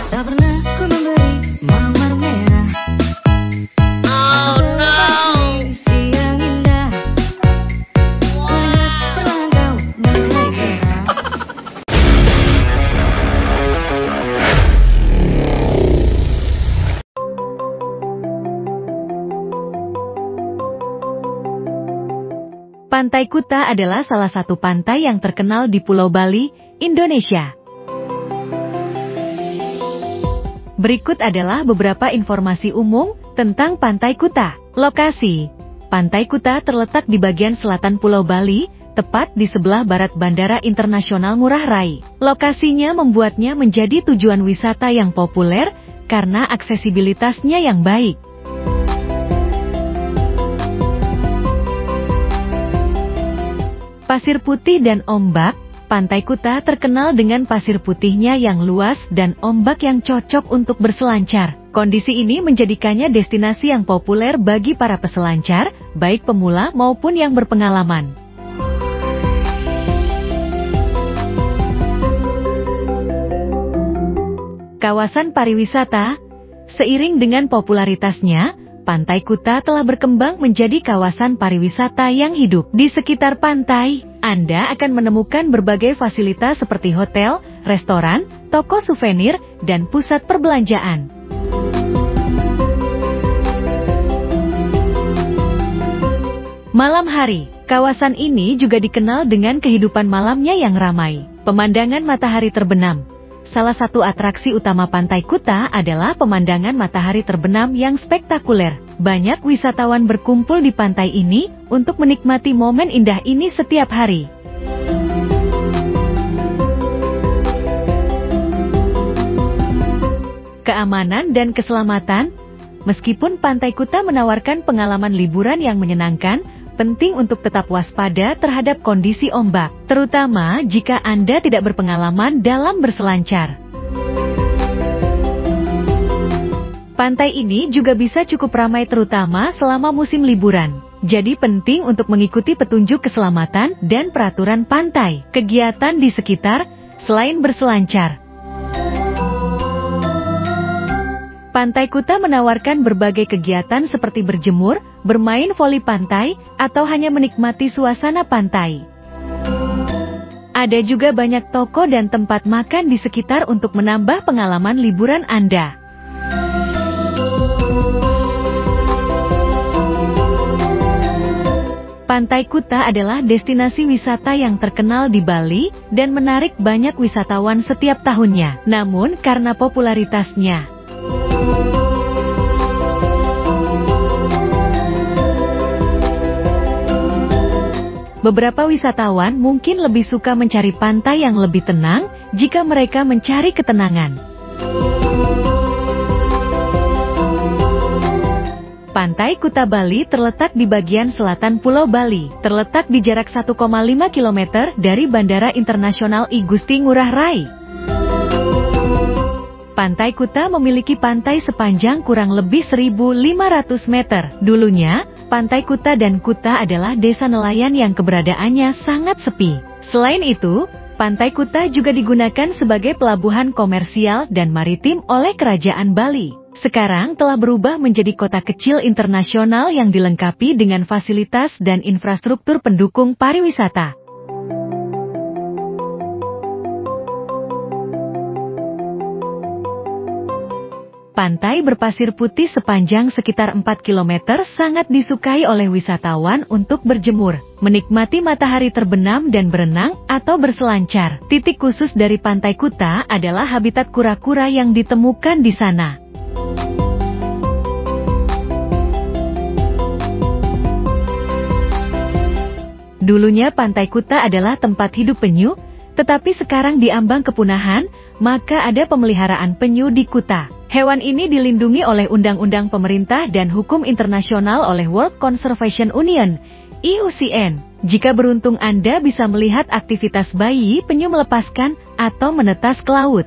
Tak pernah ku memberi mawar merah. Oh no. Siang indah. Kulihat perlahan kau mulai gerah. Pantai Kuta adalah salah satu pantai yang terkenal di Pulau Bali, Indonesia. Berikut adalah beberapa informasi umum tentang Pantai Kuta. Lokasi: Pantai Kuta terletak di bagian selatan Pulau Bali, tepat di sebelah barat Bandara Internasional Ngurah Rai. Lokasinya membuatnya menjadi tujuan wisata yang populer karena aksesibilitasnya yang baik. Pasir putih dan ombak. Pantai Kuta terkenal dengan pasir putihnya yang luas dan ombak yang cocok untuk berselancar. Kondisi ini menjadikannya destinasi yang populer bagi para peselancar, baik pemula maupun yang berpengalaman. Kawasan pariwisata. Seiring dengan popularitasnya, Pantai Kuta telah berkembang menjadi kawasan pariwisata yang hidup. Di sekitar pantai, Anda akan menemukan berbagai fasilitas seperti hotel, restoran, toko souvenir, dan pusat perbelanjaan. Malam hari, kawasan ini juga dikenal dengan kehidupan malamnya yang ramai. Pemandangan matahari terbenam. Salah satu atraksi utama Pantai Kuta adalah pemandangan matahari terbenam yang spektakuler. Banyak wisatawan berkumpul di pantai ini untuk menikmati momen indah ini setiap hari. Keamanan dan keselamatan. Meskipun Pantai Kuta menawarkan pengalaman liburan yang menyenangkan, penting untuk tetap waspada terhadap kondisi ombak, terutama jika Anda tidak berpengalaman dalam berselancar. Pantai ini juga bisa cukup ramai terutama selama musim liburan. Jadi penting untuk mengikuti petunjuk keselamatan dan peraturan pantai. Kegiatan di sekitar, selain berselancar, Pantai Kuta menawarkan berbagai kegiatan seperti berjemur, bermain voli pantai, atau hanya menikmati suasana pantai. Ada juga banyak toko dan tempat makan di sekitar untuk menambah pengalaman liburan Anda. Pantai Kuta adalah destinasi wisata yang terkenal di Bali dan menarik banyak wisatawan setiap tahunnya. Namun karena popularitasnya, beberapa wisatawan mungkin lebih suka mencari pantai yang lebih tenang jika mereka mencari ketenangan. Pantai Kuta Bali terletak di bagian selatan Pulau Bali, terletak di jarak 1,5 km dari Bandara Internasional I Gusti Ngurah Rai. Pantai Kuta memiliki pantai sepanjang kurang lebih 1.500 meter. Dulunya, Pantai Kuta dan Kuta adalah desa nelayan yang keberadaannya sangat sepi. Selain itu, Pantai Kuta juga digunakan sebagai pelabuhan komersial dan maritim oleh Kerajaan Bali. Sekarang telah berubah menjadi kota kecil internasional yang dilengkapi dengan fasilitas dan infrastruktur pendukung pariwisata. Pantai berpasir putih sepanjang sekitar 4 km sangat disukai oleh wisatawan untuk berjemur, menikmati matahari terbenam dan berenang atau berselancar. Titik khusus dari Pantai Kuta adalah habitat kura-kura yang ditemukan di sana. Dulunya Pantai Kuta adalah tempat hidup penyu, tetapi sekarang diambang kepunahan, maka ada pemeliharaan penyu di Kuta. Hewan ini dilindungi oleh undang-undang pemerintah dan hukum internasional oleh World Conservation Union, IUCN. Jika beruntung Anda bisa melihat aktivitas bayi penyu melepaskan atau menetas ke laut.